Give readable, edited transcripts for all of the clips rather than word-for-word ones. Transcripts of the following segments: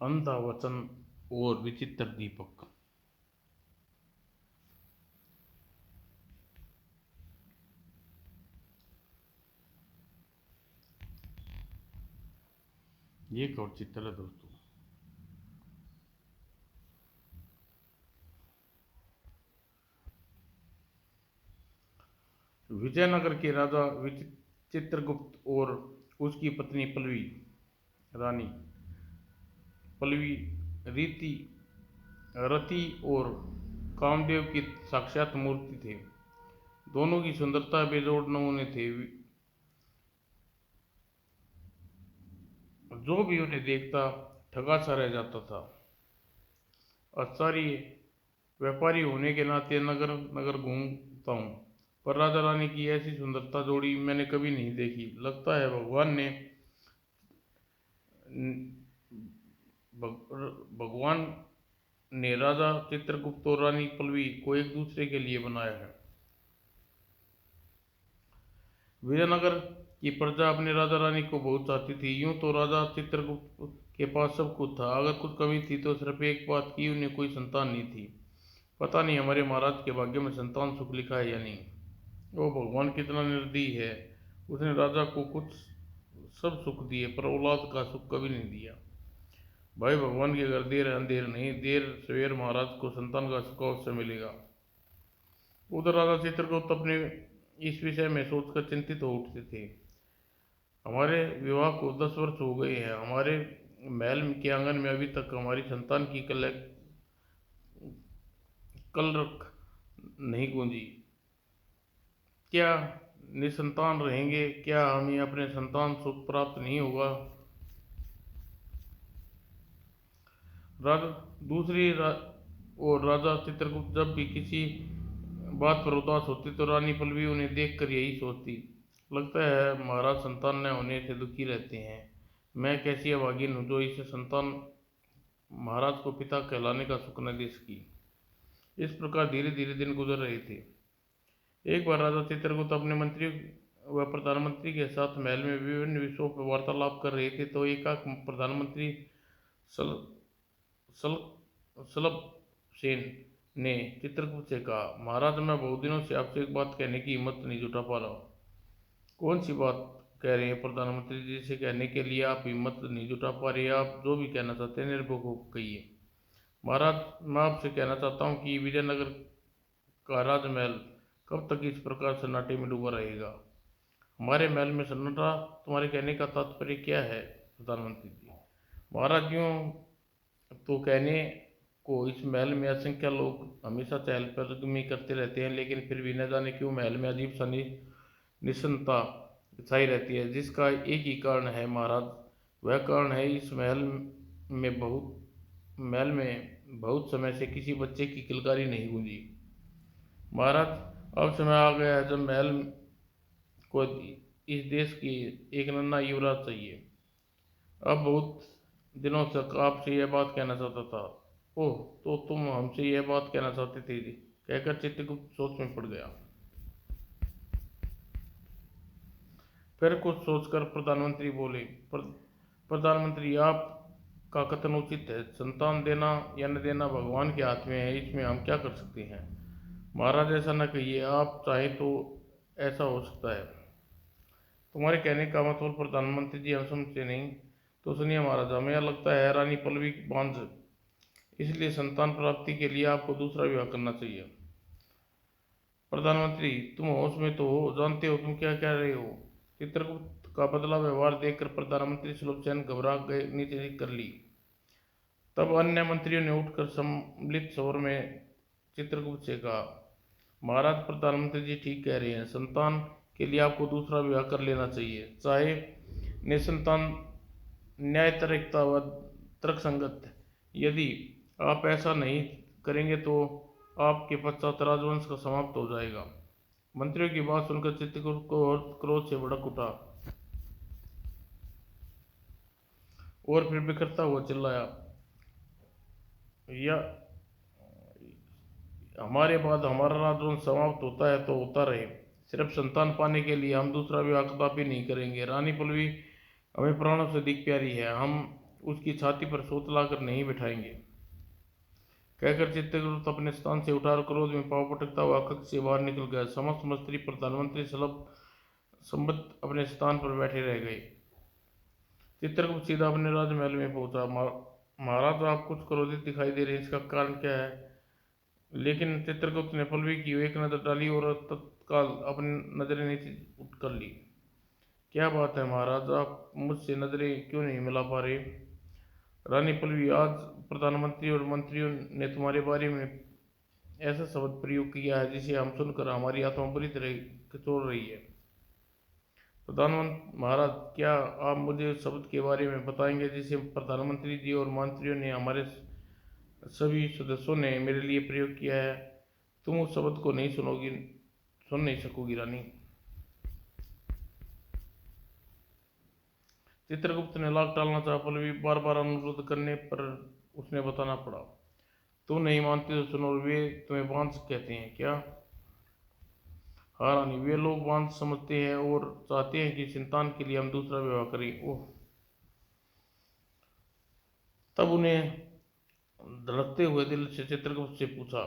अंधा वचन और विचित्र दीपक। ये एक और चित्र है दोस्तों। विजयनगर के राजा चित्रगुप्त और उसकी पत्नी पल्लवी रानी पल्लवी रीति रति और कामदेव की साक्षात मूर्ति थे। दोनों की सुंदरता बेजोड़ नमूने थे। जो भी उन्हें देखता ठगा सा रह जाता था। आचार्य व्यापारी होने के नाते नगर नगर घूमता हूँ, पर राजा रानी की ऐसी सुंदरता जोड़ी मैंने कभी नहीं देखी। लगता है भगवान ने राजा चित्रगुप्त और रानी पल्लवी को एक दूसरे के लिए बनाया है। विजयनगर की प्रजा अपने राजा रानी को बहुत चाहती थी। यूं तो राजा चित्रगुप्त के पास सब कुछ था, अगर कुछ कमी थी तो सिर्फ एक बात की उन्हें कोई संतान नहीं थी। पता नहीं हमारे महाराज के भाग्य में संतान सुख लिखा है या नहीं। वो भगवान कितना निर्दयी है, उसने राजा को कुछ सब सुख दिए पर औलाद का सुख कभी नहीं दिया। भाई भगवान के घर देर अंधेर नहीं, देर सवेर महाराज को संतान का सुख अवश्य मिलेगा। उधर राजा चित्रगुप्त अपने इस विषय में सोचकर चिंतित हो उठते थे। हमारे विवाह को 10 वर्ष हो गए हैं, हमारे महल के आंगन में अभी तक हमारी संतान की कलरक नहीं गूंजी। क्या निसंतान रहेंगे? क्या हमें अपने संतान सुख प्राप्त नहीं होगा? दूसरी और राजा चित्रगुप्त जब भी किसी बात पर उदास होते तो रानी पल्लवी उन्हें देखकर यही सोचती, लगता है महाराज संतान न होने से दुखी रहते हैं। मैं कैसी अभागिन हूँ जो इसे संतान महाराज को पिता कहलाने का सुख न दे सकी। इस प्रकार धीरे धीरे दिन गुजर रहे थे। एक बार राजा चित्रगुप्त अपने मंत्रियों व प्रधानमंत्री के साथ महल में विभिन्न विषयों पर वार्तालाप कर रहे थे तो एकाएक प्रधानमंत्री सल सल सलभ सेन ने चित्रगुप्त से कहा, महाराज मैं बहुत दिनों से आपसे एक बात कहने की हिम्मत नहीं जुटा पा रहा। कौन सी बात कह रहे हैं प्रधानमंत्री जी? से कहने के लिए आप हिम्मत नहीं जुटा पा रहे? आप जो भी कहना चाहते हैं निर्भय हो कहिए। महाराज मैं आपसे कहना चाहता हूँ कि विजयनगर का राजमहल कब तक इस प्रकार सन्नाटे में डूबा रहेगा? हमारे महल में सन्नाटा तुम्हारे कहने का तात्पर्य क्या है प्रधानमंत्री जी? महाराज यूँ तो कहने को इस महल में असंख्य लोग हमेशा चहलकदमी करते रहते हैं, लेकिन फिर भी न जाने क्यों महल में अजीब सा निशंता छाई रहती है, जिसका एक ही कारण है महाराज। वह कारण है इस महल में बहुत समय से किसी बच्चे की किलकारी नहीं गूंजी। महाराज अब समय आ गया है जब महल को इस देश की एक नन्हा युवराज चाहिए। अब बहुत दिनों तक आपसे यह बात कहना चाहता था। ओह, तो तुम हमसे यह बात कहना चाहते थे? कहकर चित्रगुप्त सोच में पड़ गया। फिर कुछ सोचकर प्रधानमंत्री बोले, प्रधानमंत्री आप का कथन उचित है। संतान देना या न देना भगवान के हाथ में है, इसमें हम क्या कर सकते हैं? महाराज ऐसा न कहिए, आप चाहे तो ऐसा हो सकता है। तुम्हारे कहने का मतलब प्रधानमंत्री जी हम समझते नहीं। तो सुनिए महाराज, हमें यह लगता है रानी पल्लवी बांझ, इसलिए संतान प्राप्ति के लिए आपको दूसरा विवाह करना चाहिए। प्रधानमंत्री तुम होश में तो हो, जानते हो तुम क्या कह रहे हो? चित्रगुप्त का बदला व्यवहार देखकर प्रधानमंत्री सुलभसेन घबरा गए, नीचे कर ली। तब अन्य मंत्रियों ने उठकर सम्मिलित स्वर में चित्रगुप्त से कहा, महाराज प्रधानमंत्री जी ठीक कह रहे हैं, संतान के लिए आपको दूसरा विवाह कर लेना चाहिए, चाहे निसंतान न्यायतरिकता व तर्कसंगत। यदि आप ऐसा नहीं करेंगे तो आपके पश्चात राजवंश का समाप्त हो जाएगा। मंत्रियों की बात सुनकर चित्रगुप्त को और क्रोध से भड़क उठा और फिर बिखरता हुआ चिल्लाया, या हमारे बाद हमारा राजवंश समाप्त होता है तो होता रहे, सिर्फ संतान पाने के लिए हम दूसरा विवाह कदापि नहीं करेंगे। रानी पल्लवी हमें प्राणों से अधिक प्यारी है, हम उसकी छाती पर सोत लाकर नहीं बिठाएंगे। कहकर चित्रगुप्त अपने स्थान से उठाकर क्रोध में पांव पटकता हुआ कक्ष से बाहर निकल गया। समस्त मंत्री प्रधानमंत्री सलभ संबद्ध अपने स्थान पर बैठे रह गए। चित्रगुप्त सीधा अपने राजमहल में पहुंचा। महाराज, आप कुछ क्रोधित दिखाई दे रहे हैं, इसका कारण क्या है? लेकिन चित्रगुप्त ने पलवी की एक नजर डाली और तत्काल अपनी नजरें नीचे उठ कर ली। क्या बात है महाराज, आप मुझसे नजरें क्यों नहीं मिला पा रहे? रानी पलवी, आज प्रधानमंत्री और मंत्रियों ने तुम्हारे बारे में ऐसा शब्द प्रयोग किया है जिसे हम सुनकर हमारी आत्मा बुरी तरह कचोट रही है। प्रधानमंत्री महाराज, क्या आप मुझे उस शब्द के बारे में बताएंगे जिसे प्रधानमंत्री जी और मंत्रियों ने, हमारे सभी सदस्यों ने मेरे लिए प्रयोग किया है? तुम उस शब्द को नहीं सुन नहीं सकोगी रानी। चित्रगुप्त ने लाख टालना चाहा, पलवी बार बार अनुरोध करने पर उसने बताना पड़ा। तुम नहीं मानते तो सुनो, वे तुम्हें बांस कहते हैं क्या? हाँ रानी, वे लोग बांस समझते हैं और चाहते हैं कि संतान के लिए हम दूसरा विवाह करें। ओह! तब उन्हें धड़कते हुए दिल से चित्रगुप्त से पूछा,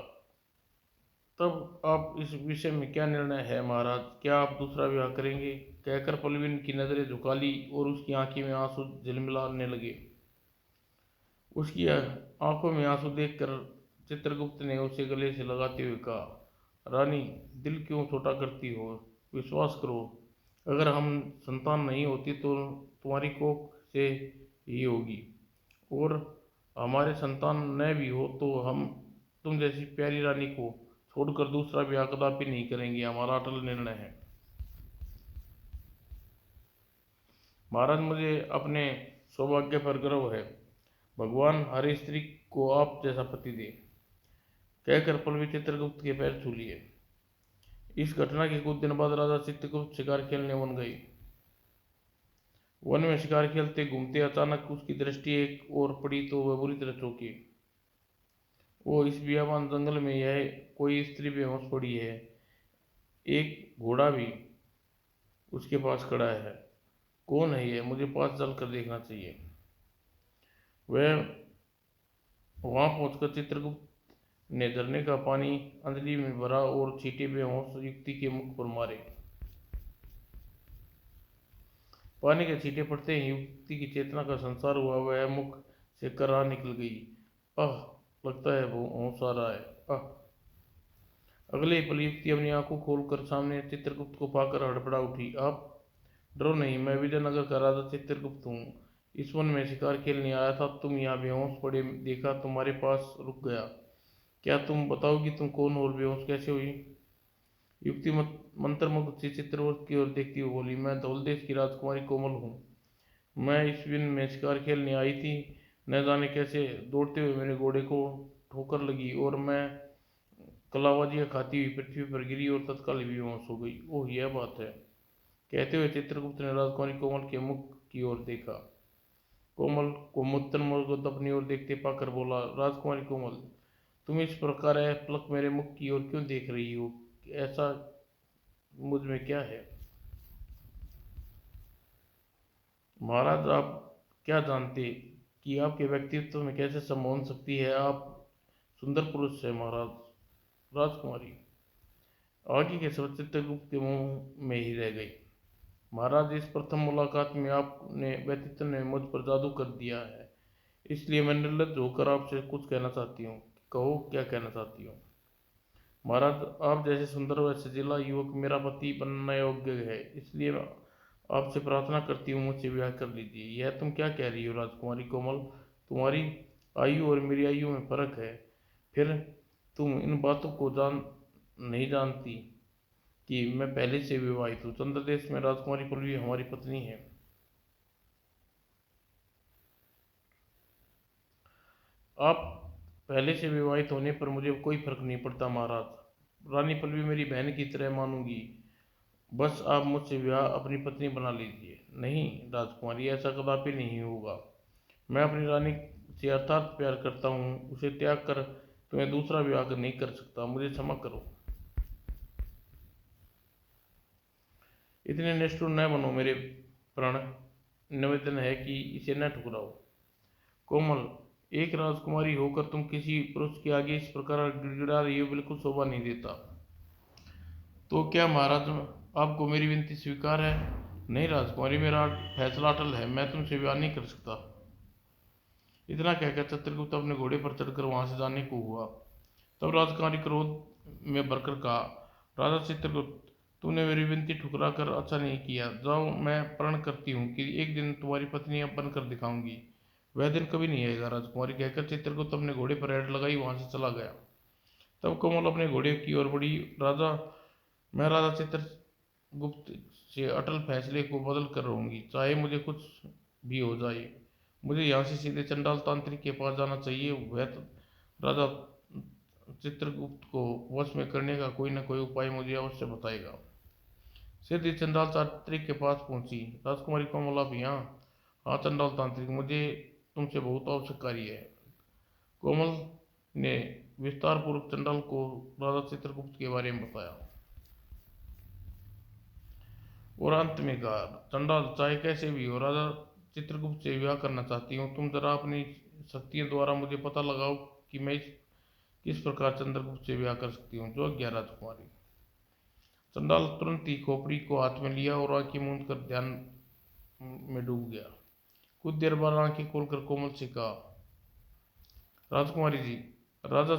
तब आप इस विषय में क्या निर्णय है महाराज? क्या आप दूसरा विवाह करेंगे? कहकर पलवीन की नजरें झुका ली और उसकी आंखों में आंसू झिलमिलाने लगे। उसकी आंखों में आंसू देखकर चित्रगुप्त ने उसे गले से लगाते हुए कहा, रानी, दिल क्यों छोटा करती हो? विश्वास करो, अगर हम संतान नहीं होती तो तुम्हारी कोख से ही होगी, और हमारे संतान न भी हो तो हम तुम जैसी प्यारी रानी को छोड़कर दूसरा ब्याह कदापि नहीं करेंगे, हमारा अटल निर्णय है। महाराज, मुझे अपने सौभाग्य पर गर्व है। भगवान हर स्त्री को आप जैसा पति दे। कहकर पलवी चित्रगुप्त के पैर छू लिए। इस घटना के कुछ दिन बाद राजा चित्रगुप्त शिकार खेलने वन गए। वन में शिकार खेलते घूमते अचानक उसकी दृष्टि एक ओर पड़ी तो वह बुरी तरह चौंके। वो, इस बियाबान जंगल में यह कोई स्त्री बेहोश पड़ी है, एक घोड़ा भी उसके पास खड़ा है। कौन है यह? मुझे पास चलकर देखना चाहिए। वह वहां पहुंचकर चित्रगुप्त ने झरने का पानी अंजलि में भरा और छींटे बेहोश युक्ति के मुख पर मारे। पानी के छींटे पड़ते ही युक्ति की चेतना का संसार हुआ, वह मुख से कराह निकल गई। आह! लगता है वो होश आ रहा है। आह! अगले ही पल युक्ति अपनी आंखों खोलकर सामने चित्रगुप्त को पाकर हड़बड़ा उठी। आप डरो नहीं, मैं विजयनगर का राजा चित्रगुप्त हूँ। इस वन में शिकार खेलने आया था, तुम यहाँ बेहोश पड़े देखा, तुम्हारे पास रुक गया। क्या तुम बताओगी तुम कौन और बेहोश कैसे हुई? युक्ति मंत्रमुग्ध से चित्रगुप्त की ओर देखती हुई बोली, मैं धौलदेश की राजकुमारी कोमल हूँ। मैं इस वन में शिकार खेलने आई थी। न जाने कैसे दौड़ते हुए मेरे घोड़े को ठोकर लगी और मैं कलाबाजियाँ खाती हुई पृथ्वी पर गिरी और तत्काल बेहोश हो गई। ओह, यह बात है। कहते हुए चित्रगुप्त ने राजकुमारी कोमल के मुख की ओर देखा। कोमल को मंत्रमुग्ध अपनी ओर देखते पाकर बोला, राजकुमारी कोमल, तुम इस प्रकार पलक मेरे मुख की ओर क्यों देख रही हो? ऐसा मुझ में क्या है? महाराज, आप क्या जानते कि आपके व्यक्तित्व में कैसे सम्मोहन शक्ति है? आप सुंदर पुरुष है महाराज। राजकुमारी आगे के शब्द चित्रगुप्त के मुंह में ही रह गई। महाराज, इस प्रथम मुलाकात में आपने व्यक्तित्व ने मुझ पर जादू कर दिया है, इसलिए मैं निर्लज्ज होकर आपसे कुछ कहना चाहती हूँ। कहो, क्या कहना चाहती हूँ? महाराज, आप जैसे सुंदर व सजीला युवक मेरा पति बनना योग्य है, इसलिए मैं आपसे प्रार्थना करती हूँ, मुझसे विवाह कर लीजिए। यह तुम क्या कह रही हो राजकुमारी कोमल? तुम्हारी आयु और मेरी आयु में फर्क है, फिर तुम इन बातों को नहीं जानती कि मैं पहले से विवाहित हूँ। चंद्रदेश में राजकुमारी पलवी हमारी पत्नी है। आप पहले से विवाहित होने पर मुझे कोई फर्क नहीं पड़ता महाराज। रानी पलवी मेरी बहन की तरह मानूंगी। बस आप मुझसे विवाह अपनी पत्नी बना लीजिए। नहीं राजकुमारी, ऐसा कदापि नहीं होगा। मैं अपनी रानी से अर्थात प्यार करता हूँ, उसे त्याग कर तुम्हें दूसरा विवाह नहीं कर सकता। मुझे क्षमा करो। इतने निष्ठुर न बनो मेरे प्राण, निवेदन है कि इसे न ठुकराओ। कोमल, एक राजकुमारी होकर तुम किसी पुरुष के आगे इस प्रकार गिड़गिड़ा रही हो, बिल्कुल शोभा नहीं देता। तो क्या महाराज आपको मेरी विनती स्वीकार है? नहीं राजकुमारी, मेरा फैसला अटल है, मैं तुमसे विवाह नहीं कर सकता। इतना कहकर चित्रगुप्त अपने घोड़े पर चढ़कर वहां से जाने को हुआ। तब राजकुमारी क्रोध में भरकर कहा, राजा चित्रगुप्त, तूने मेरी विनती ठुकरा कर अच्छा नहीं किया। जाओ, मैं प्रण करती हूँ कि एक दिन तुम्हारी पत्नी अब बनकर दिखाऊंगी। वह दिन कभी नहीं आएगा। राजकुमारी कहकर चित्रगुप्त अपने घोड़े पर ऐड लगाई वहां से चला गया। तब कोमल अपने घोड़े की ओर बढ़ी। राजा, मैं राजा चित्रगुप्त से अटल फैसले को बदल कर रहूंगी, चाहे मुझे कुछ भी हो जाए। मुझे यहाँ से सीधे चंडाल तांत्रिक के पास जाना चाहिए। वह तो राजा चित्रगुप्त को वश में करने का कोई न कोई उपाय मुझे अवश्य बताएगा। सीधी चंडाल तांत्रिक के पास पहुंची। राजकुमारी कोमल, आप यहाँ? हाँ चंडाल तांत्रिक, मुझे तुमसे बहुत आवश्यक कार्य है। कोमल ने विस्तार पूर्वक चंडाल को राजा चित्रगुप्त के बारे में बताया और अंत में कहा, चंडाल, चाहे कैसे भी हो, राजा चित्रगुप्त से विवाह करना चाहती हूँ। तुम जरा अपनी शक्तियों द्वारा मुझे पता लगाओ कि मैं किस प्रकार चंद्रगुप्त से विवाह कर सकती हूँ। जो आज्ञा राजकुमारी। चंडाल तुरंत ही खोपड़ी को हाथ में लिया और आंखें मूंद कर ध्यान में डूब गया। कुछ देर बाद आंखें खोलकर कोमल से कहा, राजकुमारी जी, राजा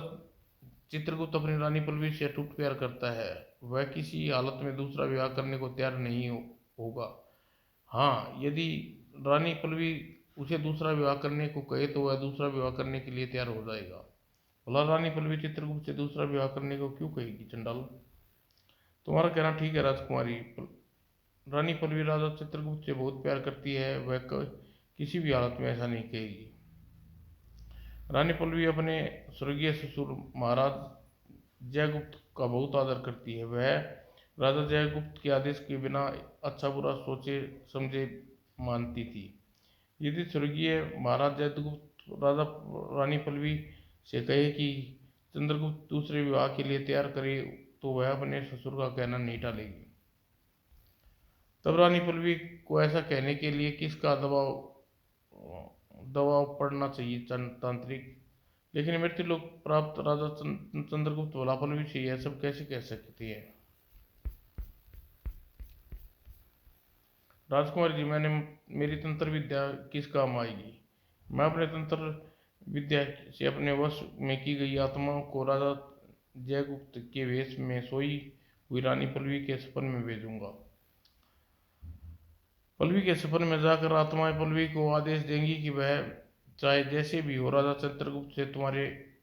चित्रगुप्त अपनी रानी पल्लवी से अटूट प्यार करता है। वह किसी हालत में दूसरा विवाह करने को तैयार नहीं होगा। हाँ, यदि रानी पल्लवी उसे दूसरा विवाह करने को कहे तो वह दूसरा विवाह करने के लिए तैयार हो जाएगा। भला रानी पल्लवी चित्रगुप्त से दूसरा विवाह करने को क्यों कहेगी? चंडाल, तुम्हारा कहना ठीक है राजकुमारी। रानी पल्लवी राजा चित्रगुप्त से बहुत प्यार करती है, वह किसी भी हालत में ऐसा नहीं कहेगी। रानी पल्लवी अपने स्वर्गीय ससुर महाराज जयगुप्त का बहुत आदर करती है। वह राजा जयगुप्त के आदेश के बिना अच्छा बुरा सोचे समझे मानती थी। यदि स्वर्गीय महाराज जयगुप्त राजा रानी पल्लवी से कहे कि चंद्रगुप्त दूसरे विवाह के लिए तैयार करे तो वह अपने ससुर का कहना नहीं टालेगी। तब रानी पल्लवी को ऐसा कहने के लिए किसका दबाव दबाव पड़ना चाहिए? तांत्रिक, लेकिन मृत्यु लोक प्राप्त राजा चंद्रगुप्त भला पल्लवी से यह सब कैसे कह सकती है? राजकुमारी जी, मेरी तंत्र विद्या किस काम आएगी? मैं अपने तंत्र विद्या से अपने वश में की गई आत्मा को राजा जयगुप्त के वेश में सोई हुई रानी पल्लवी के सपन में भेजूंगा। पल्लवी के सपन में जाकर आत्माएं पल्लवी को आदेश देंगी कि वह चाहे जैसे भी हो राजा चित्रगुप्त से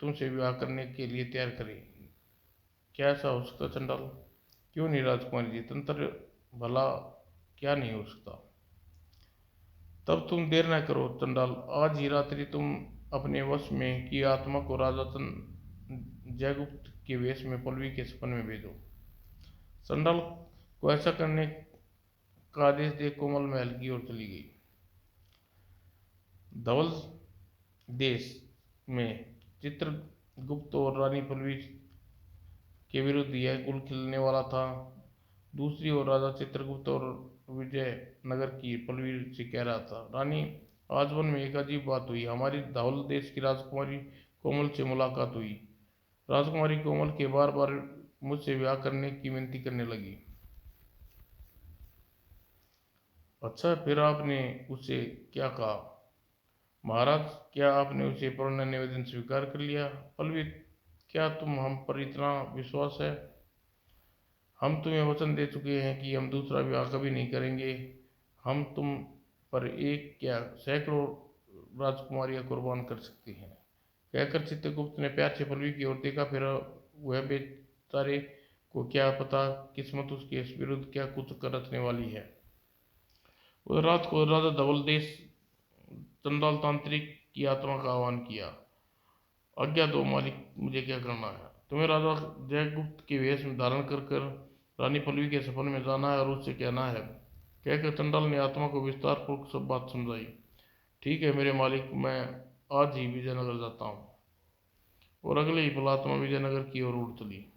तुमसे विवाह करने के लिए तैयार करे। क्या ऐसा हो सकता चंडाल? क्यों नहीं राजकुमारी जी, तंत्र भला क्या नहीं हो सकता? तब तुम देर न करो चंडाल, आज ही रात्रि तुम अपने वश में की आत्मा को राजा जयगुप्त के वेश में पल्लवी के सपन में भेजो। चंडाल को ऐसा करने का आदेश दे कोमल महल की ओर चली गई। धवल देश में चित्रगुप्त और रानी पल्लवी के विरुद्ध यह कुल खिलने वाला था। दूसरी ओर राजा चित्रगुप्त और विजय नगर की पल्लवी से कह रहा था, रानी, आज वन में एक अजीब बात हुई। हमारी धवल देश की राजकुमारी कोमल से मुलाकात हुई। राजकुमारी कोमल के बार बार मुझसे विवाह करने की विनती करने लगी। अच्छा, फिर आपने उसे क्या कहा? महाराज, क्या आपने उसे पूर्ण निवेदन स्वीकार कर लिया? पल्लवी, क्या तुम हम पर इतना विश्वास है? हम तुम्हें वचन दे चुके हैं कि हम दूसरा विवाह कभी नहीं करेंगे। हम तुम पर एक क्या सैकड़ों राजकुमारियां कुर्बान कर सकते हैं। कहकर चित्रगुप्त ने प्यार से पल्लवी की ओर देखा। फिर वह बेचारे को क्या पता किस्मत उसके विरुद्ध क्या कुछ कर रखने वाली है। उस रात को राजा धवल देश चंडाल तांत्रिक की आत्मा का आह्वान किया। आज्ञा दो मालिक, मुझे क्या करना है? तुम्हें राजा जयगुप्त के वेश में धारण कर कर रानी पल्लवी के सपन में जाना है और उससे कहना है। कहकर चंडाल ने आत्मा को विस्तार पूर्वक सब बात समझाई। ठीक है मेरे मालिक, मैं आज ही विजयनगर जाता हूँ। और अगले ही पल आत्मा विजयनगर की ओर उड़ चली।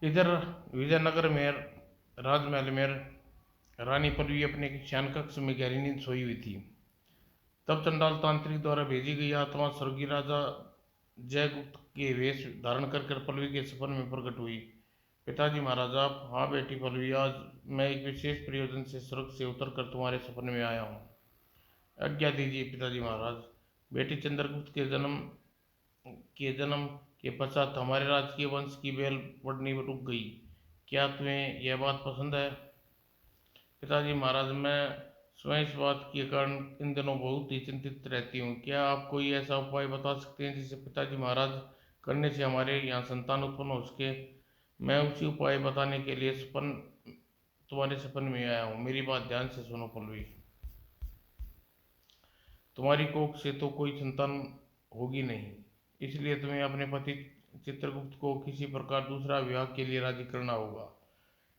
इधर विजयनगर में राजमहल में रानी पल्लवी अपने शयन कक्ष में गहरी नींद सोई हुई थी। तब चंडाल तांत्रिक द्वारा भेजी गई आत्मा स्वर्गीय राजा जयगुप्त के वेश धारण कर पल्लवी के सपन में प्रकट हुई। पिताजी महाराज आप। हाँ बेटी पल्लवी, आज मैं एक विशेष प्रयोजन से स्वर्ग से उतरकर तुम्हारे सपन में आया हूँ। आज्ञा दीजिए पिताजी महाराज। बेटी, चंद्रगुप्त के जन्म के पश्चात हमारे राजकीय वंश की बेल बढ़नी रुक गई। क्या तुम्हें यह बात पसंद है? पिताजी महाराज, मैं स्वयं इस बात के कारण इन दिनों बहुत ही चिंतित रहती हूँ। क्या आप कोई ऐसा उपाय बता सकते हैं जिसे पिताजी महाराज करने से हमारे यहाँ संतान उत्पन्न हो सके? मैं उसी उपाय बताने के लिए तुम्हारे सपन में आया हूँ। मेरी बात ध्यान से सुनो पल्लवी। तुम्हारी कोख से तो कोई संतान होगी नहीं, इसलिए तुम्हें अपने पति चित्रगुप्त को किसी प्रकार दूसरा विवाह के लिए राजी करना होगा।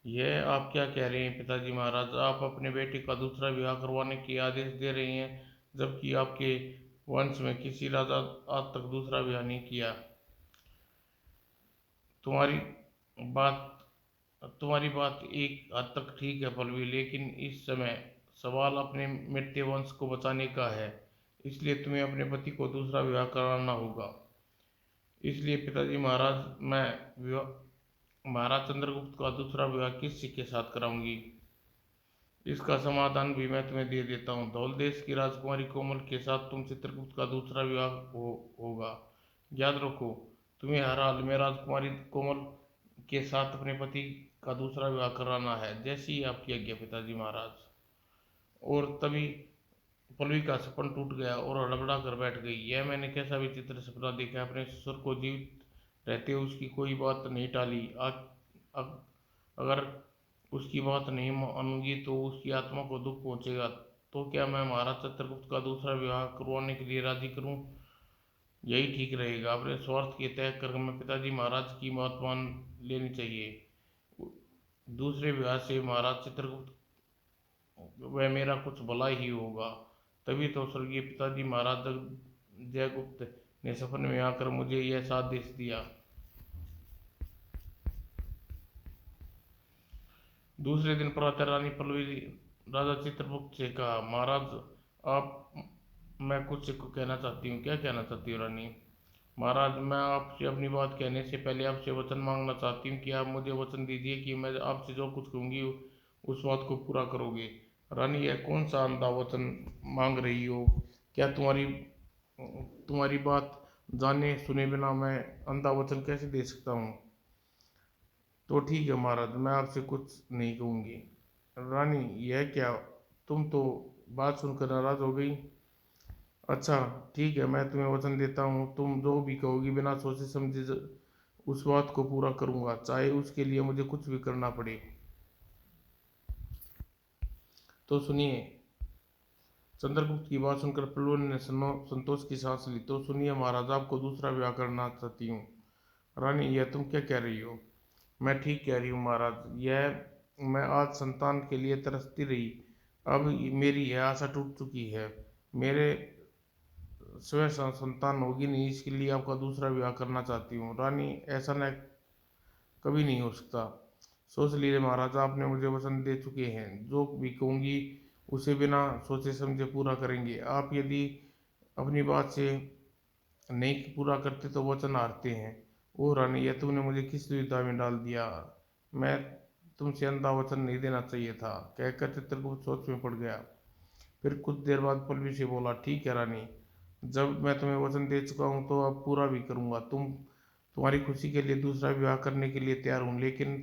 यह आप क्या कह रहे हैं पिताजी महाराज? आप अपने बेटे का दूसरा विवाह करवाने के आदेश दे रहे हैं, जबकि आपके वंश में किसी राजा आज तक दूसरा विवाह नहीं किया। तुम्हारी बात तुम्हारी बात एक हद तक ठीक है पल्लवी, लेकिन इस समय सवाल अपने मृत्य वंश को बचाने का है, इसलिए तुम्हें अपने पति को दूसरा विवाह कराना होगा। इसलिए पिताजी महाराज, मैं महाराज चंद्रगुप्त का दूसरा विवाह किस के साथ कराऊंगी? इसका समाधान भी मैं तुम्हें दे देता हूँ। धौल देश की राजकुमारी कोमल के साथ तुम चित्रगुप्त का दूसरा विवाह होगा। याद रखो, तुम्हें हर हाल में राजकुमारी कोमल के साथ अपने पति का दूसरा विवाह कराना है, जैसी ही आपकी आज्ञा पिताजी महाराज। और तभी पल्लवी का सपन टूट गया और हड़बड़ा कर बैठ गई। यह मैंने कैसा विचित्र सपना देखा है। अपने ससुर को जीवित रहते हुए उसकी कोई बात नहीं टाली। अगर उसकी बात नहीं मानूंगी तो उसकी आत्मा को दुख पहुंचेगा। तो क्या मैं महाराज चित्रगुप्त का दूसरा विवाह करवाने के लिए राजी करूं? यही ठीक रहेगा। अपने स्वार्थ के त्याग कर मैं पिताजी महाराज की बात मान लेनी चाहिए। दूसरे विवाह से महाराज चित्रगुप्त वह मेरा कुछ भला ही होगा। तभी तो स्वर्गीय पिताजी महाराज जयगुप्त ने सपन में आकर मुझे यह आदेश दिया। दूसरे दिन प्रातः रानी पल्लवी राजा चित्रगुप्त से कहा, महाराज आप, मैं कुछ कहना चाहती हूँ। क्या कहना चाहती हूँ रानी? महाराज, मैं आपसे अपनी बात कहने से पहले आपसे वचन मांगना चाहती हूँ कि आप मुझे वचन दीजिए कि मैं आपसे जो कुछ कहूँगी उस बात को पूरा करोगे। रानी, यह कौन सा अंधा वचन मांग रही हो? क्या तुम्हारी बात जाने सुने बिना मैं अंधा वचन कैसे दे सकता हूँ? तो ठीक है महाराज, मैं आपसे कुछ नहीं कहूँगी। रानी, यह क्या, तुम तो बात सुनकर नाराज हो गई। अच्छा ठीक है, मैं तुम्हें वचन देता हूँ, तुम जो भी कहोगी बिना सोचे समझे उस बात को पूरा करूँगा, चाहे उसके लिए मुझे कुछ भी करना पड़े। तो सुनिए। चंद्रगुप्त की बात सुनकर पल्लवी ने संतोष की सांस ली। तो सुनिए महाराज, आपको दूसरा विवाह करना चाहती हूँ। रानी, यह तुम क्या कह रही हो? मैं ठीक कह रही हूँ महाराज। यह मैं आज संतान के लिए तरसती रही, अब मेरी यह आशा टूट चुकी है। मेरे स्वयं संतान होगी नहीं, इसके लिए आपका दूसरा विवाह करना चाहती हूँ। रानी, ऐसा न कभी नहीं हो सकता। सोच लीजिए महाराज, आपने मुझे वचन दे चुके हैं, जो भी कहूँगी उसे बिना सोचे समझे पूरा करेंगे। आप यदि अपनी बात से नहीं पूरा करते तो वचन हारते हैं। ओह रानी, यह तुमने मुझे किस दुविधा में डाल दिया। मैं तुमसे अंधा वचन नहीं देना चाहिए था, कहकर चित्रगुप्त सोच में पड़ गया। फिर कुछ देर बाद पल्लवी से बोला, ठीक है रानी, जब मैं तुम्हें वचन दे चुका हूँ तो अब पूरा भी करूँगा। तुम्हारी खुशी के लिए दूसरा विवाह करने के लिए तैयार हूँ, लेकिन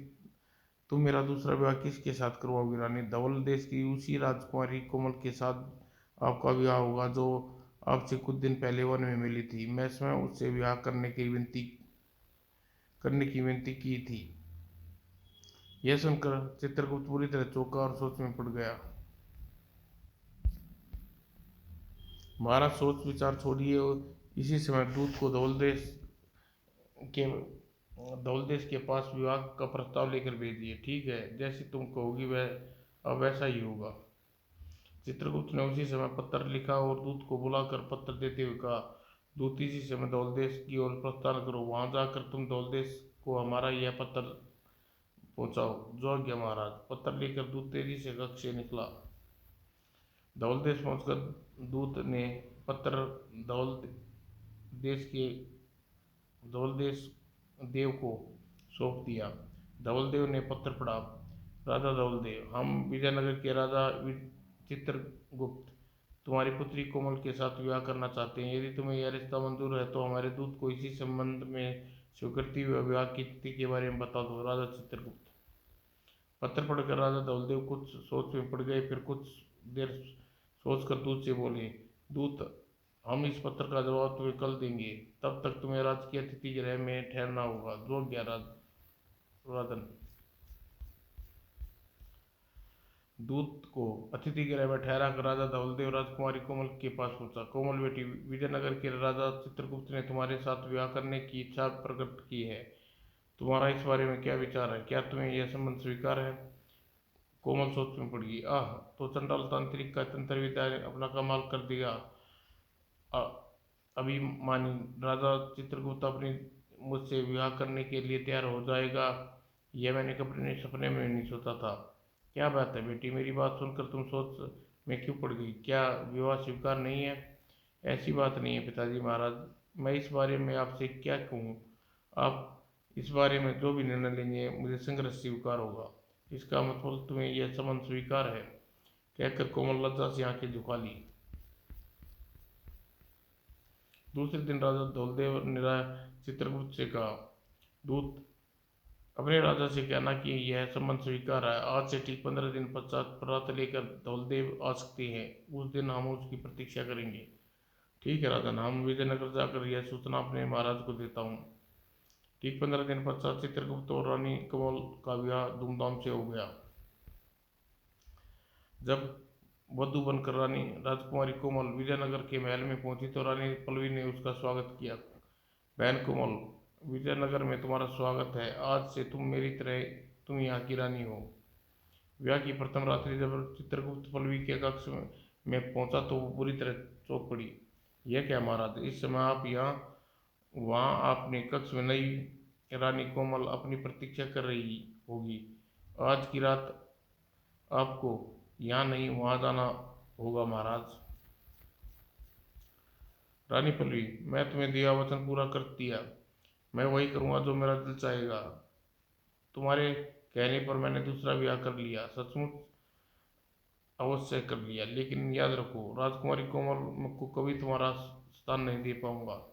तुम मेरा दूसरा विवाह किसके साथ करवाओगी? रानी, धवल देश की उसी राजकुमारी कोमल के साथ आपका विवाह होगा, जो आपसे कुछ दिन पहले वन में मिली थी। मैं स्वयं उससे विवाह करने की विनती की थी। यह सुनकर चित्रगुप्त पूरी तरह चौंका और सोच में पड़ गया। महाराज, सोच विचार छोड़िए और इसी समय दूत को के धौल देश के पास विवाह का प्रस्ताव लेकर भेजिए। ठीक है, जैसी तुम कहोगी वह अब वैसा ही होगा। चित्रगुप्त ने उसी समय पत्र लिखा और दूत को बुलाकर पत्र देते हुए कहा, दूत इसी समय धौल देश की ओर प्रस्थान करो। वहां जाकर तुम धौल देश को हमारा यह पत्र पहुंचाओ। जो आज्ञा महाराज। पत्र लेकर दूत तेजी से कक्ष से निकला। धवल देश पहुंचकर दूत ने पत्र धवल देश के धवल देश देव को सौंप दिया। धवल देव ने पत्र पढ़ा। राजा धवल देव, हम विजयनगर के राजा चित्रगुप्त तुम्हारी पुत्री कोमल के साथ विवाह करना चाहते हैं। यदि तुम्हें यह रिश्ता मंजूर है तो हमारे दूत को इसी संबंध में स्वीकृति व विवाह की तिथि के बारे में बता दो। राजा चित्रगुप्त। पत्र पढ़कर राजा धवलदेव कुछ सोच में पड़ गए। फिर कुछ देर सोचकर दूत से बोले, दूत, हम इस पत्र का जवाब तुम्हें कल देंगे। तब तक तुम्हें राजकीय अतिथि गृह में ठहरना होगा। जो राजन। दूत को अतिथि गृह में ठहरा कर राजा धवलदेव राजकुमारी कोमल के पास पहुंचा। कोमल बेटी, विजयनगर के राजा चित्रगुप्त ने तुम्हारे साथ विवाह करने की इच्छा प्रकट की है। तुम्हारा इस बारे में क्या विचार है? क्या तुम्हें यह संबंध स्वीकार है? कोमल सोच में पड़ गई। आह, तो चंडाल तांत्रिक का तंत्र विद्या ने अपना कमाल कर दिया। अभिमानी राजा चित्रगुप्त अपनी मुझसे विवाह करने के लिए तैयार हो जाएगा, यह मैंने अपने सपने में नहीं सोचा था। क्या बात है बेटी, मेरी बात सुनकर तुम सोच में क्यों पड़ गई? क्या विवाह स्वीकार नहीं है? ऐसी बात नहीं है पिताजी महाराज, मैं इस बारे में आपसे क्या कहूँ। आप इस बारे में जो भी निर्णय लेंगे मुझे संघर्ष स्वीकार होगा। इसका मतलब तुम्हें यह संबंध स्वीकार है? कहकर कोमल लज्जा से आंखें झुका ली। दूसरे दिन राजा धवलदेव ने चित्रगुप्त से कहा, दूत, अपने राजा से कहना कि यह संबंध स्वीकार है। आज से ठीक 15 दिन पश्चात प्रातः लेकर धवलदेव आ सकते हैं। उस दिन हम उसकी प्रतीक्षा करेंगे। ठीक है राजन, हम विजयनगर जाकर यह सूचना अपने महाराज को देता हूँ। ठीक 15 दिन पश्चात चित्रगुप्त और रानी कमल का विवाह धूमधाम से हो गया। जब वधू बनकर रानी राजकुमारी कोमल विजयनगर के महल में पहुंची तो रानी पल्लवी ने उसका स्वागत किया। बहन कोमल, विजयनगर में तुम्हारा स्वागत है। आज से तुम मेरी तरह तुम यहाँ की रानी हो। विवाह की प्रथम रात्रि जब चित्रगुप्त पल्लवी के कक्ष में पहुंचा तो वो बुरी तरह चौंक पड़ी। यह क्या महाराज, इस समय आप यहाँ? वहाँ आपने कक्ष में नई रानी कोमल अपनी प्रतीक्षा कर रही होगी। आज की रात आपको यहाँ नहीं वहाँ जाना होगा महाराज। रानी पल्लवी, मैं तुम्हें दिया वचन पूरा कर दिया। मैं वही करूँगा जो मेरा दिल चाहेगा। तुम्हारे कहने पर मैंने दूसरा ब्याह कर लिया, सचमुच अवश्य कर लिया। लेकिन याद रखो, राजकुमारी कोमल को कभी तुम्हारा स्थान नहीं दे पाऊंगा।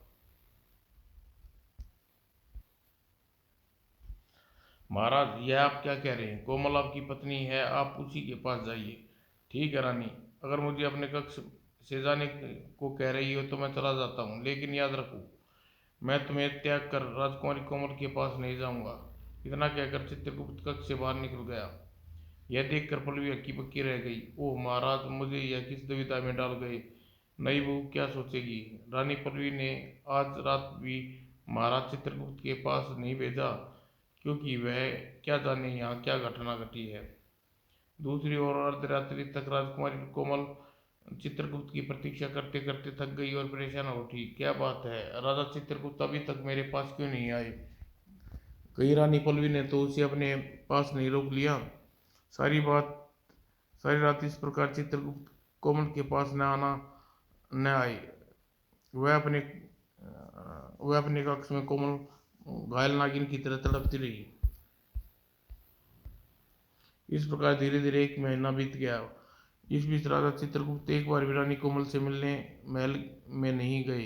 महाराज, यह आप क्या कह रहे हैं? कोमल आपकी पत्नी है, आप उसी के पास जाइए। ठीक है रानी, अगर मुझे अपने कक्ष से जाने को कह रही हो तो मैं चला जाता हूँ, लेकिन याद रखो, मैं तुम्हें त्याग कर राजकुमारी कोमल के पास नहीं जाऊंगा। इतना कहकर चित्रगुप्त कक्ष से बाहर निकल गया। यह देखकर पल्लवी हक्की बक्की रह गई। ओह महाराज, मुझे यह किस दुविधा में डाल गए। नई बहू क्या सोचेगी? रानी पल्लवी ने आज रात भी महाराज चित्रगुप्त के पास नहीं भेजा, क्योंकि वह क्या जाने यहाँ क्या घटना घटी है। दूसरी ओर अर्धरात्रि तक राजकुमारी कोमल चित्रगुप्त की प्रतीक्षा करते करते थक गई और परेशान हो उठी। क्या बात है, राजा चित्रगुप्त अभी तक मेरे पास क्यों नहीं आए? कहीं रानी पल्लवी ने तो उसे अपने पास नहीं रोक लिया? सारी रात इस प्रकार चित्रगुप्त कोमल के पास न आए। वह अपने वह अपने कक्ष में कोमल घायल नागिन की तरह तड़पती रही। इस प्रकार धीरे धीरे 1 महीना बीत गया। इस बीच राजा चित्रगुप्त एक बार भी रानी कोमल से मिलने महल में नहीं गए।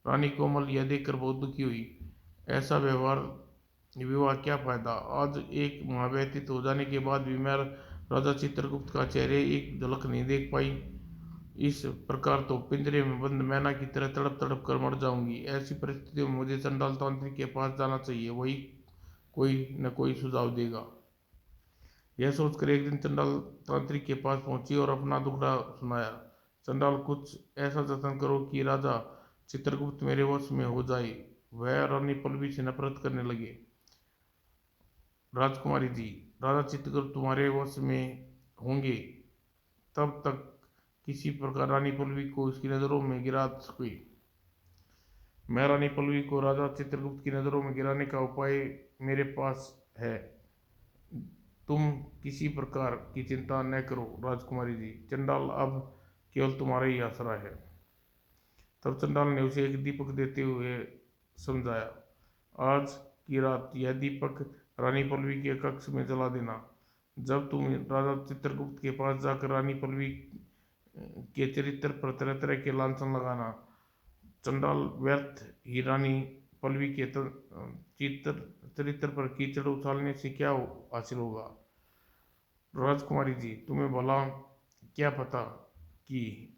रानी कोमल यह देखकर बहुत दुखी हुई। ऐसा विवाह क्या फायदा? आज एक माह व्यतीत हो जाने के बाद भी मैं राजा चित्रगुप्त का चेहरे एक झलक नहीं देख पाई। इस प्रकार तो पिंजरे में बंद मैना की तरह तड़प तड़प कर मर जाऊंगी। ऐसी परिस्थितियों में मुझे चंडाल तांत्रिक के पास जाना चाहिए, वही कोई न कोई सुझाव देगा। यह सोचकर एक दिन चंडाल तांत्रिक के पास पहुंची और अपना दुखड़ा सुनाया। चंडाल, कुछ ऐसा जतन करो कि राजा चित्रगुप्त मेरे वश में हो जाए। वह रानी पल्लवी से नफरत करने लगे। राजकुमारी जी, राजा चित्रगुप्त तुम्हारे वश में होंगे तब तक किसी प्रकार रानी पल्लवी को उसकी नज़रों में गिरा सके। मैं रानी पल्लवी को राजा चित्रगुप्त की नज़रों में गिराने का उपाय मेरे पास है। तुम किसी प्रकार की चिंता न करो राजकुमारी जी, चंडाल अब केवल तुम्हारा ही आसरा है। तब चंडाल ने उसे एक दीपक देते हुए समझाया, आज की रात यह दीपक रानी पल्लवी के कक्ष में जला देना। जब तुम राजा चित्रगुप्त के पास जाकर रानी पल्लवी के चरित्र पर तरह तरह के लांछन लगाना। चंडाल व्यर्थ ही रानी पल्लवी के चित्र चरित्र पर कीचड़ उछालने से क्या हासिल होगा। राजकुमारी जी, तुम्हें भला क्या पता कि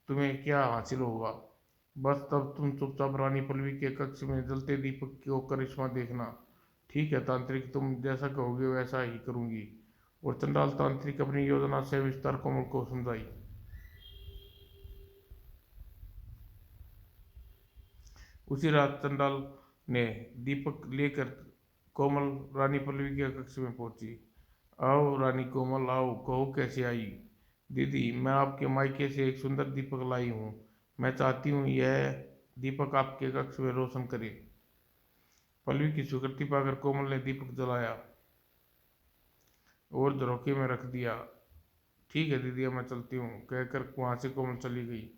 तुम्हें क्या हासिल होगा। बस तब तुम चुपचाप रानी पल्लवी के कक्ष में जलते दीपक को करिश्मा देखना। ठीक है तांत्रिक, तुम जैसा कहोगे वैसा ही करूंगी। और चंडाल तांत्रिक अपनी योजना से विस्तार कोमल को समझाई। उसी रात चंडाल ने दीपक लेकर कोमल रानी पल्लवी के कक्ष में पहुंची। आओ रानी कोमल, आओ, कहो कैसे आई। दीदी, मैं आपके मायके से एक सुंदर दीपक लाई हूँ। मैं चाहती हूँ यह दीपक आपके कक्ष में रोशन करे। पल्लवी की स्वीकृति पाकर कोमल ने दीपक जलाया और झरोखे में रख दिया। ठीक है दीदी, मैं चलती हूँ, कहकर वहां से कोमल चली गई।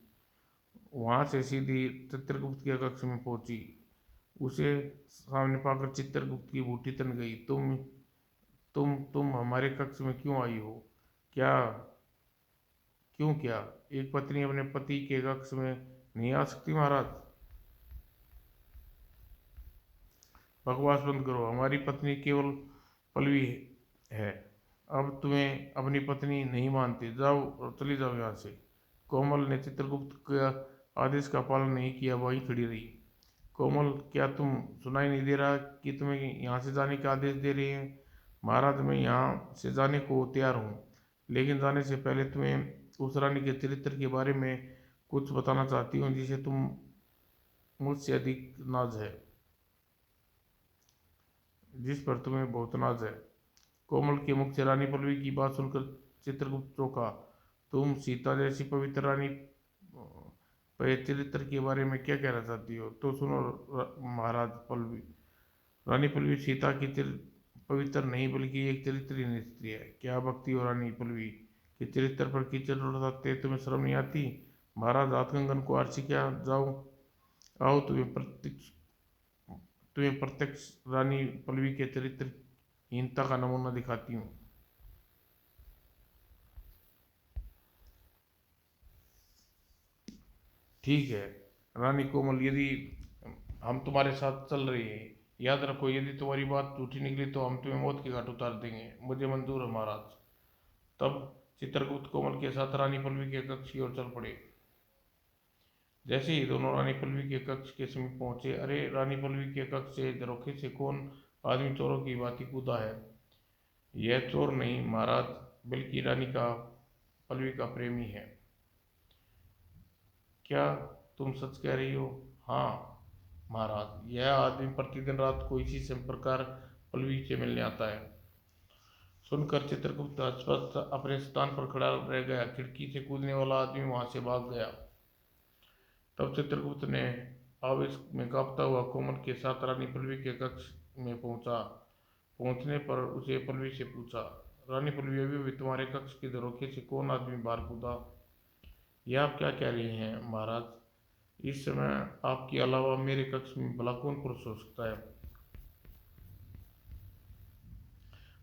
वहां से सीधी चित्रगुप्त के कक्ष में पहुंची। उसे सामने पाकर चित्रगुप्त की बूटी तन गई। तुम हमारे कक्ष में क्यों आई हो। क्या क्यों क्या एक पत्नी अपने पति के कक्ष में नहीं आ सकती महाराज। बकवास बंद करो, हमारी पत्नी केवल पल्लवी है। अब तुम्हें अपनी पत्नी नहीं मानते, जाओ और चली जाओ यहाँ से। कोमल ने चित्रगुप्त का आदेश का पालन नहीं किया, वहीं खड़ी रही। कोमल, क्या तुम सुनाई नहीं दे रहा कि तुम्हें यहाँ से जाने का आदेश दे रहे हैं। महाराज, मैं यहाँ से जाने को तैयार हूँ, लेकिन जाने से पहले तुम्हें उस रानी के चरित्र के बारे में कुछ बताना चाहती हूँ जिसे तुम मुझसे अधिक नाज है, जिस पर तुम्हें बहुत नाज है। कोमल के मुख से रानी पल्लवी की बात सुनकर चित्रगुप्त चौंका। तुम सीता जैसी पवित्र रानी पे चरित्र के बारे में क्या कहना चाहती हो। तो सुनो महाराज पल्लवी, रानी पल्लवी सीता की पवित्र नहीं बल्कि एक चरित्रहीन स्त्री है। क्या भक्ति हो रानी पल्लवी के चरित्र पर कीचड़ उड़ाते तुम्हें शर्म नहीं आती। महाराज, हाथ कंगन को आरसी क्या, जाओ, आओ, तुम्हें प्रत्यक्ष रानी पल्लवी के चरित्रहीनता का नमूना दिखाती हूँ। ठीक है रानी कोमल, यदि हम तुम्हारे साथ चल रहे हैं, याद रखो यदि तुम्हारी बात झूठी निकली तो हम तुम्हें मौत के घाट उतार देंगे। मुझे मंजूर है महाराज। तब चित्रगुप्त कोमल के साथ रानी पल्लवी के कक्ष की ओर चल पड़े। जैसे ही दोनों रानी पल्लवी के कक्ष के समीप पहुंचे, अरे रानी पल्लवी के कक्ष से झरोखे से कौन आदमी चोरों की भांति कूदा है। यह चोर नहीं महाराज, बल्कि रानी का पल्लवी का प्रेमी है। क्या तुम सच कह रही हो। हाँ महाराज, यह आदमी प्रतिदिन रात को इसी समय प्रकार पल्लवी से मिलने आता है। सुनकर चित्रगुप्त हतप्रभ अपने स्थान पर खड़ा रह गया। खिड़की से कूदने वाला आदमी वहां से भाग गया। तब चित्रगुप्त ने आवेश में कांपता हुआ कोमल के साथ रानी पल्लवी के कक्ष में पहुंचा। पहुंचने पर उसे पल्लवी से पूछा, रानी पल्लवी, अभी भी तुम्हारे कक्ष के झरोखे से कौन आदमी बाहर कूदा। यह आप क्या कह रही हैं महाराज। इस समय आपके अलावा मेरे कक्ष में भला कौन पुरुष हो सकता है।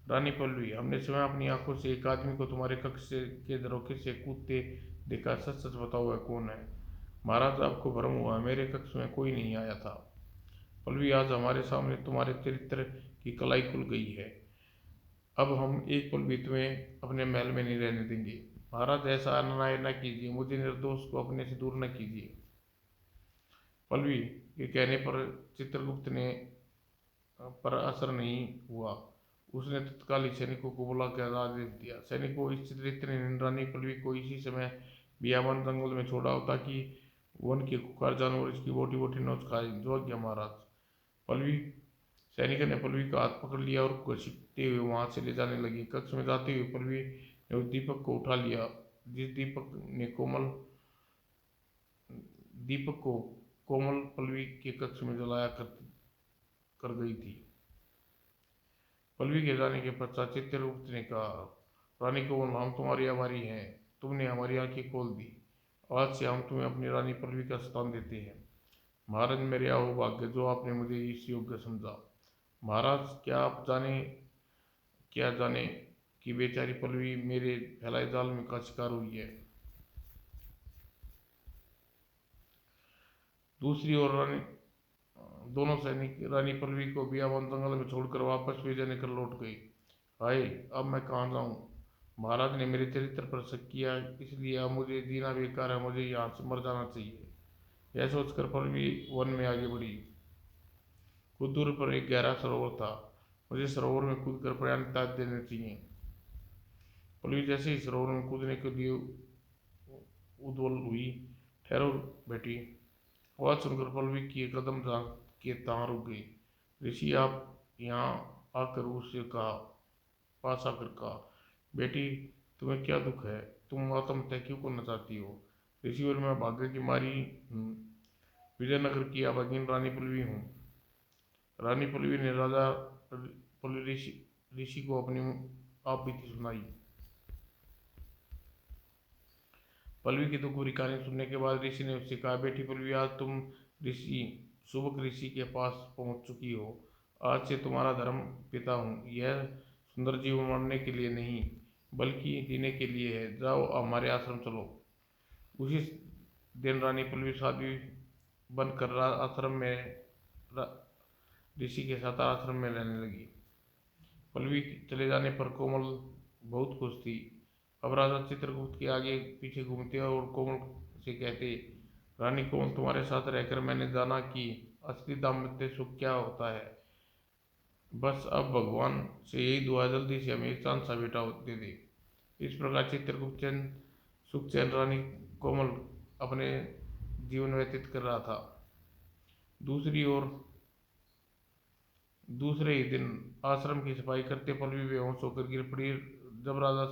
रानी पल्लवी, हमने स्वयं अपनी आंखों से एक आदमी को तुम्हारे कक्ष से के झरोखे से कूदते देखा। सच सच बताओ वह कौन है। महाराज, आपको भ्रम हुआ, मेरे कक्ष में कोई नहीं आया था। पल्लवी, आज हमारे सामने तुम्हारे चरित्र की कलाई खुल गई है। अब हम एक पल भी तुम्हें अपने महल में नहीं रहने देंगे। महाराज, ऐसा अन्याय न कीजिए, मुझे निर्दोष को अपने से दूर न कीजिए। पल्लवी के कहने पर चित्रगुप्त ने पर असर नहीं हुआ। उसने तत्काल ही सैनिकों को बुलाकर आदेश दिया, सैनिकों, इस चरित्रहीन रानी पल्लवी को इसी समय बियाबान जंगल में छोड़ाओ ताकि वन के खुखार जानवर इसकी बोटी बोटी नोच खाए। जो आज्ञा महाराज। पल्लवी सैनिक ने पल्लवी का हाथ पकड़ लिया और घसीटते हुए वहां से ले जाने लगी। कक्ष में जाते हुए पल्लवी ने उस दीपक को उठा लिया जिस दीपक को कोमल पल्लवी के कक्ष में जलाया कर गई थी। पल्लवी के जाने के पश्चात चित्रगुप्त ने कहा, रानी को हम तुम्हारी आभारी हैं, तुमने हमारी आंखें खोल दी। आज से हम तुम्हें अपनी रानी पल्लवी का स्थान देते हैं। महाराज, मेरे अहोभाग्य जो आपने मुझे इस योग्य समझा। महाराज, क्या जाने कि बेचारी पल्लवी मेरे फैलाए जाल में का शिकार हुई है। दूसरी ओर दोनों सैनिक रानी पल्लवी को बियाबान जंगल में छोड़कर वापस भेजने कर लौट गए। हाय, अब मैं कहाँ जाऊँ? महाराज ने मेरे चरित्र पर शक किया, इसलिए अब मुझे जीना बेकार है, मुझे यहाँ से मर जाना चाहिए। यह सोचकर पल्लवी वन में आगे बढ़ी। कुछ दूर पर एक गहरा सरोवर था। मुझे सरोवर में कूद कर प्राण त्याग देने चाहिए। पल्लवी जैसे ही सरोवर में कूदने के लिए उद्वल हुई, ठहरो बेटी। आवाज सुनकर पल्लवी की कदम झांक के तहाँ रुक गई। ऋषि आप यहाँ आकर उससे कहा पास आकर कहा, बेटी तुम्हें क्या दुख है? तुम आत्महत्या क्यों करना चाहती हो? ऋषि, और मैं भाग्य की मारी हूँ। विजयनगर की अभागिन रानी पल्लवी हूँ। रानी पल्लवी ने राजा पल्लवी ऋषि को अपनी आप बीती सुनाई। पल्लवी की दुख भरी कहानी सुनने के बाद ऋषि ने उससे कहा, बेटी पल्लवी, आज तुम ऋषि सुबक ऋषि के पास पहुंच चुकी हो। आज से तुम्हारा धर्म पिता हूँ। यह सुंदर जीवन मरने के लिए नहीं बल्कि जीने के लिए है। जाओ, हमारे आश्रम चलो। उसी दिन रानी पल्लवी साध्वी बनकर आश्रम में ऋषि के साथ आश्रम में रहने लगी। पल्लवी के चले जाने पर कोमल बहुत खुश थी। अब राजा चित्रगुप्त के आगे पीछे घूमते और कोमल से कहते, रानी कोमल, तुम्हारे साथ रहकर मैंने जाना कि असली दाम्पत्य सुख क्या होता है। बस अब भगवान से यही दुआ, जल्दी से हमें एक चांद सा बेटा दे दे। इस प्रकार चित्रगुप्त सुख चैन रानी कोमल अपने जीवन व्यतीत कर रहा था। दूसरी ओर दूसरे ही दिन आश्रम की सफाई करते पल्लवी बेहोश होकर गिर पड़ी। जब राजा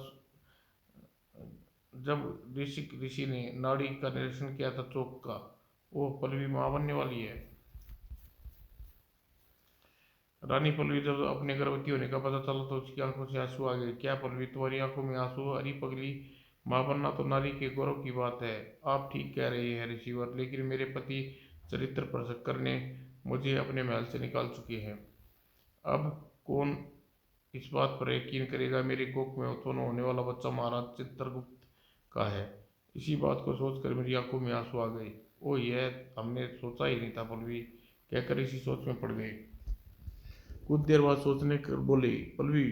जब ऋषि ने नाड़ी का निरीक्षण किया था चौक का, वो पल्लवी मां बनने वाली है। रानी पल्लवी जब अपने गर्भवती होने का पता चला तो उसकी आंखों से आंसू आ गए। क्या पल्लवी, तुम्हारी आंखों में आंसू? अरे पगली, मां बनना तो नारी के गौरव की बात है। आप ठीक कह रहे हैं ऋषिवर, लेकिन मेरे पति चरित्र पर शक करने मुझे अपने महल से निकाल चुके हैं। अब कौन इस बात पर यकीन करेगा मेरे कोख में उत्पन्न होने वाला बच्चा महाराज चित्रगुप्त का है? इसी बात को सोचकर मेरी आंखों में आंसू आ गए। ओ, यह हमने सोचा ही नहीं था पल्लवी, कहकर इसी सोच में पड़ गए। कुछ देर बाद सोचने कर बोले, पल्लवी,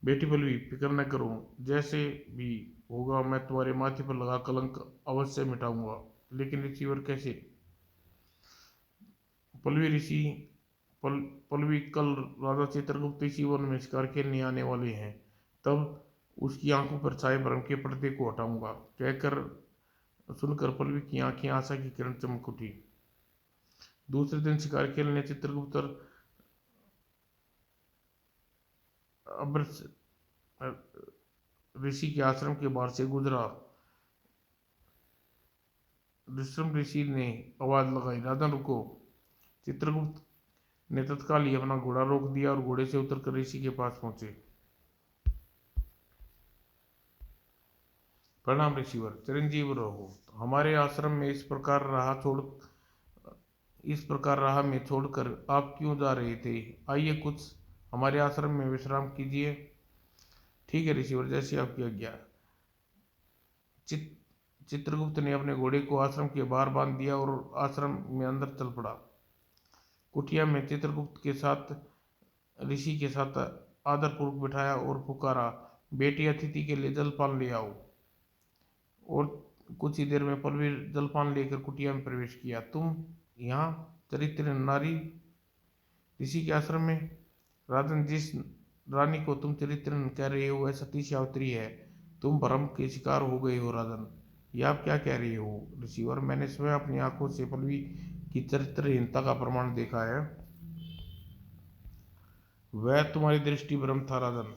बेटी पल्लवी, फिक्र न करो, जैसे भी होगा मैं तुम्हारे माथे पर लगा कलंक अवश्य मिटाऊंगा। लेकिन ऋषिवर कैसे? पल्लवी ऋषि पल्लवी, कल राजा चित्रगुप्त इसी वन में शिकार खेलने आने वाले हैं। तब उसकी आंखों पर छाए भ्रम के पर्दे को हटाऊंगा। कहकर सुनकर पल्लवी की आंखें आशा की किरण चमक उठी। दूसरे दिन शिकार खेलने चित्रगुप्त अमृत ऋषि के आश्रम के बाहर से गुजरा। ऋषि ने आवाज लगाई, राजन रुको। चित्रगुप्त ने तत्काल ही अपना घोड़ा रोक दिया और घोड़े से उतरकर ऋषि के पास पहुंचे। प्रणाम ऋषिवर, चिरंजीव रहो। हमारे आश्रम में इस प्रकार राह में छोड़कर आप क्यों जा रहे थे? आइए कुछ हमारे आश्रम में विश्राम कीजिए। ठीक है ऋषिवर, जैसी आपकी आज्ञा। चित्रगुप्त ने अपने घोड़े को आश्रम के बाहर बांध दिया और आश्रम में अंदर चल पड़ा। कुटिया में चित्रगुप्त के साथ ऋषि के साथ आदरपूर्वक बिठाया और पुकारा, बेटी, अतिथि के लिए जलपान ले आओ। और कुछ ही देर में पल्लवी जलपान लेकर कुटिया में प्रवेश किया। तुम यहाँ चरित्र नारी ऋषि के आश्रम में? राजन, जिस रानी को तुम चरित्र कह रहे हो वह सती सावित्री है। तुम भ्रम के शिकार हो गए हो राजन। यह आप क्या कह रहे हो ऋषिवर? मैंने स्वयं अपनी आंखों से पल्लवी की चरित्रहीनता का प्रमाण देखा है। वह तुम्हारी दृष्टि भ्रम था राजन।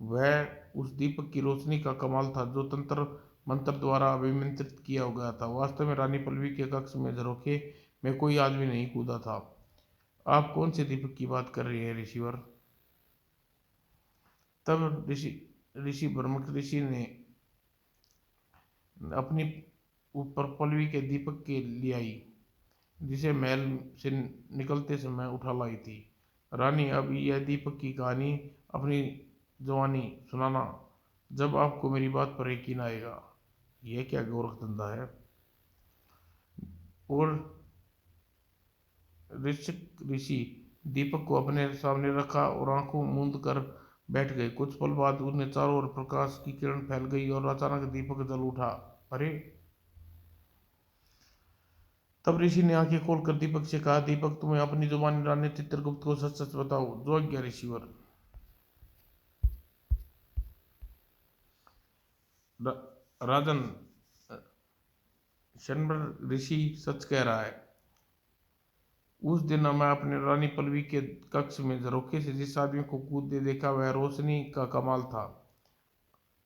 वह उस दीपक की रोशनी का कमाल था जो तंत्र मंत्र द्वारा अभिमंत्रित किया गया था। वास्तव में रानी पल्लवी के कक्ष में झरोखे में कोई आदमी नहीं कूदा था। आप कौन से दीपक की बात कर रहे हैं ऋषिवर? तब ऋषि ब्रह्मक ऋषि ने अपनी ऊपर पलवी के दीपक के लिए आई, जिसे महल से निकलते समय उठा लाई थी। रानी, अब यह दीपक की कहानी अपनी जवानी सुनाना, जब आपको मेरी बात पर यकीन आएगा। यह क्या गोरख धंधा है। और ऋषि दीपक को अपने सामने रखा और आंखों मूंद कर बैठ गए। कुछ पल बाद उन्हें चारों ओर प्रकाश की किरण फैल गई और अचानक दीपक जल उठा। अरे! तब ऋषि ने आंखें खोलकर दीपक से कहा, दीपक, तुम्हें अपनी जुबानी रानी चित्रगुप्त को सच सच बताओ। जो आज्ञा ऋषिवर। राजन, शनबर ऋषि सच कह रहा है। उस दिन मैं अपने रानी पल्लवी के कक्ष में झरोखे से जिस आदमी को कूदते देखा, वह रोशनी का कमाल था।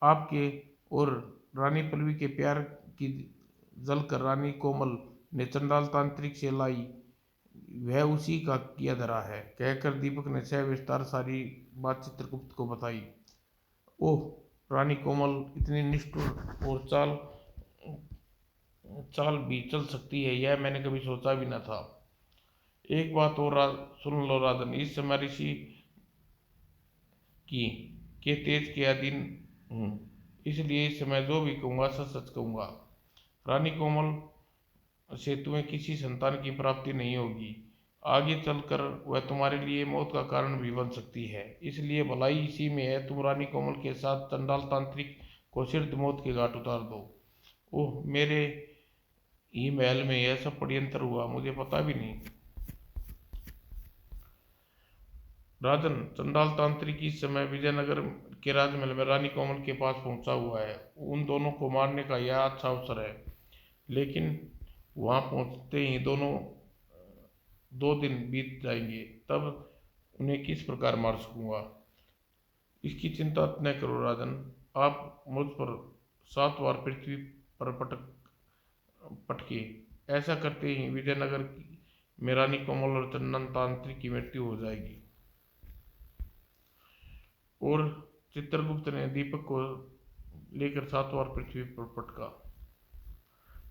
आपके और रानी पल्लवी के प्यार की जलकर रानी कोमल ने चंडाल तांत्रिक से लाई, वह उसी का किया धरा है, कहकर दीपक ने सविस्तार सारी बात चित्रगुप्त को बताई। ओह! रानी कोमल इतनी निष्ठुर और चाल भी चल सकती है, यह मैंने कभी सोचा भी न था। एक बात और सुन लो राजन, इस समय ऋषि की के तेज के अधीन हूँ, इसलिए इस समय जो भी कहूँगा सच सच कहूँगा। रानी कोमल से तुम्हें किसी संतान की प्राप्ति नहीं होगी। आगे चलकर वह तुम्हारे लिए मौत का कारण भी बन सकती है, इसलिए भलाई इसी में है, तुम रानी कोमल के साथ चंडाल तांत्रिक को सिर्फ मौत के घाट उतार दो। ओह! मेरे ही महल में यह सब षड्यंत्र हुआ, मुझे पता भी नहीं। राजन, चंडाल तांत्रिक इस समय विजयनगर के राजमहल में रानी कोमल के पास पहुंचा हुआ है। उन दोनों को मारने का यह अच्छा अवसर है, लेकिन वहां पहुंचते ही 2 दिन बीत जाएंगे, तब उन्हें किस प्रकार मार सकूंगा। इसकी चिंता न करो राजन, आप मुझ पर 7 बार पृथ्वी पर पटके। ऐसा करते ही विजयनगर में रानी कोमल और चंदन तांत्रिक की मृत्यु हो जाएगी। और चित्रगुप्त ने दीपक को लेकर 7 बार पृथ्वी पर पटका,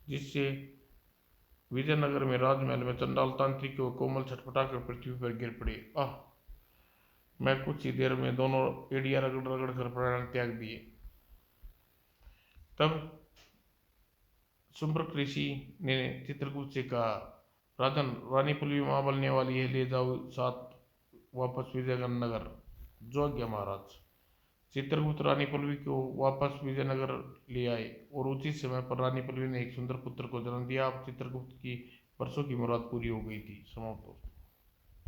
जिससे विजयनगर में राजमहल में चंडाल तांत्रिक व कोमल छटपटाकर पृथ्वी पर गिर पड़े। आह! मैं कुछ ही देर में दोनों एड़ियां रगड़ रगड़ कर प्राण त्याग दिए। तब सुम्प्रक ऋषि ने चित्रगुप्त से कहा, राजन, रानी पल्लवी मां बनने वाली है, ले जाओ साथ वापस विजयनगर। जो आज्ञा महाराज। चित्रगुप्त रानी पल्लवी को वापस विजयनगर ले आए और उचित समय पर रानी पल्लवी ने एक सुंदर पुत्र को जन्म दिया। अब चित्रगुप्त की वर्षों की मुराद पूरी हो गई थी। समाप्त।